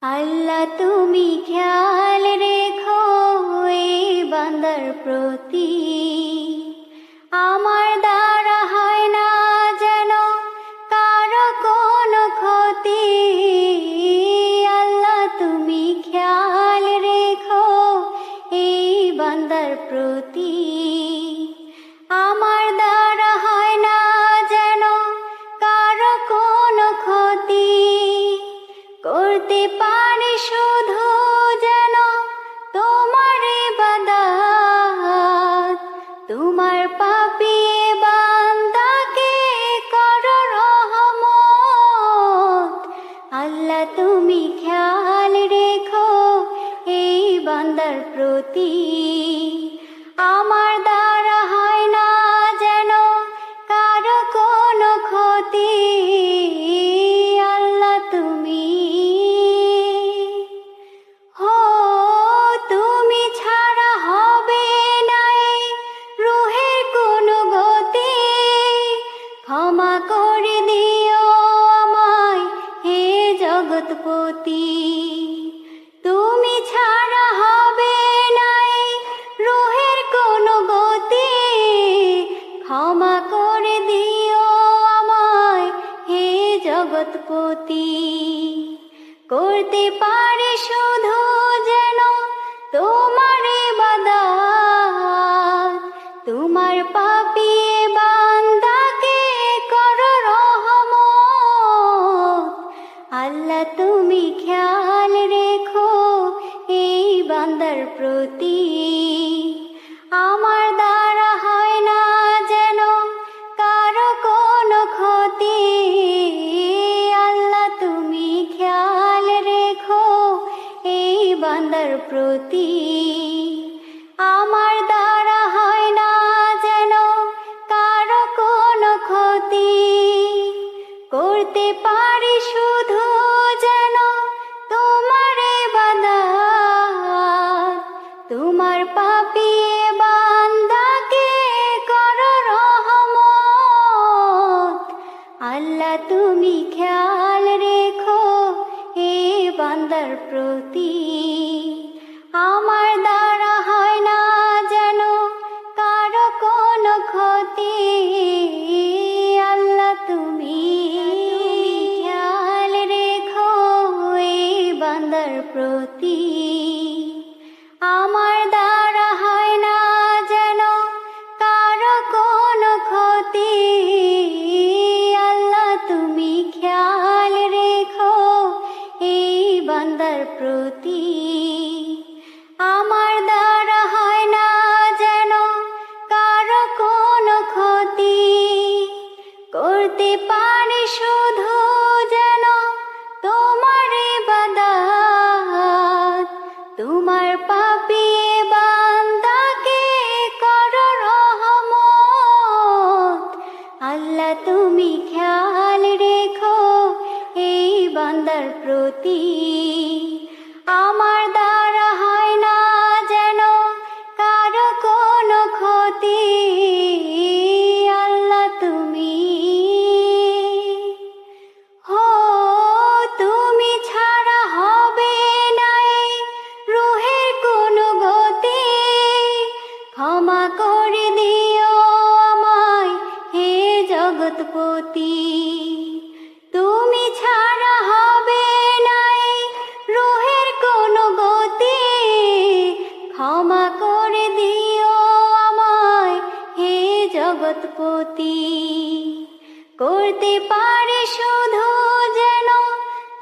আল্লাহ তুমি খেয়াল রেখো এই বান্দার প্রতি, আমার দ্বারা হয় না যেন কারো কোনো ক্ষতি। আল্লাহ তুমি খেয়াল রেখো এই বান্দার প্রতি, আমার দ্বারা হয় না যেন কারো কোনো ক্ষতি। করতে পারি শুধু যেন তোমার ইবাদত, তোমার পাপী বান্দাকে করো রহমত। আল্লাহ তুমি খেয়াল রেখো এই বান্দার প্রতি, আমার দ্বারা হয় না যেন কারো কোনো ক্ষতি। আল্লাহ তুমি তুমি ছাড়া হবে নাই রুহের কোনো গতি। ক্ষমা করে দিও আমায় হে জগৎপতি, তুমি ছাড়া হবে নাই রুহের কোনো গতি। ক্ষমা করে দিও আমায় হে জগৎপতি, করতে পারি শুধু যেন তোমার ইবাদত, তোমার পাপী বান্দাকে করো রহমত। আল্লাহ তুমি খেয়াল রেখো এই বান্দার প্রতি, আমার দ্বারা হয় না যেন কারো কোনো ক্ষতি। আল্লাহ তুমি খেয়াল রেখো এই বান্দার প্রতি, আমার দ্বারা হয় না যেন কারো কোনো ক্ষতি। করতে পারি শুধু যেন তোমার ইবাদত, তোমার পাপী বান্দাকে করো রহমত। আল্লাহ তুমি খেয়াল রেখো এই বান্দার প্রতি, আমার দ্বারা হয় না যেন কারো কোনো ক্ষতি। আল্লাহ তুমি খেয়াল রেখো এই বান্দার প্রতি, আমার দ্বারা হয় না যেন কারো কোনো ক্ষতি। আল্লাহ তুমি খেয়াল রেখো এই বান্দার প্রতি, আমার দ্বারা হয় না যেন কারো কোনো ক্ষতি। করতে পারি শুধু যেন তোমার ইবাদত, তোমার পাপী বান্দাকে করো রহমত। আল্লাহ তুমি খেয়াল রেখো এই বান্দার প্রতি, আমার দ্বারা হয় না যেন কারো কোনো ক্ষতি। আল্লাহ তুমি তুমি ছাড়া হবে নাই রুহের কোনো গতি। ক্ষমা করে দিও আমায় হে জগৎপতি, তুমি ছাড়া হবে নাই রুহের কোনো গতি। ক্ষমা করে দিও আমায় হে জগৎপতি, করতে পারি শুধু যেন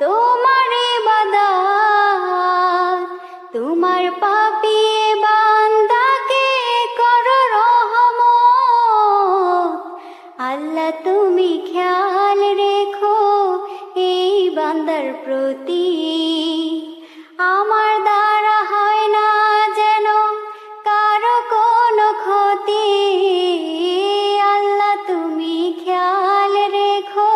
তোমার ইবাদত, তোমার পাপী বান্দাকে করো রহমত। আল্লাহ তুমি খেয়াল রেখো এই বান্দার প্রতি, আমার দ্বারা হয় না যেন কারো কোনো ক্ষতি। আল্লাহ তুমি খেয়াল রেখো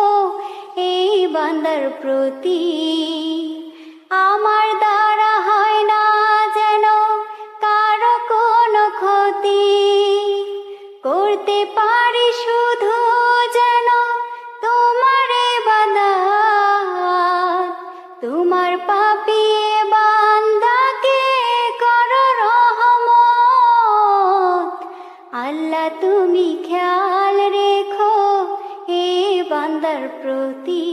আল্লাহ তুমি খেয়াল রেখো এ বান্দার প্রতি।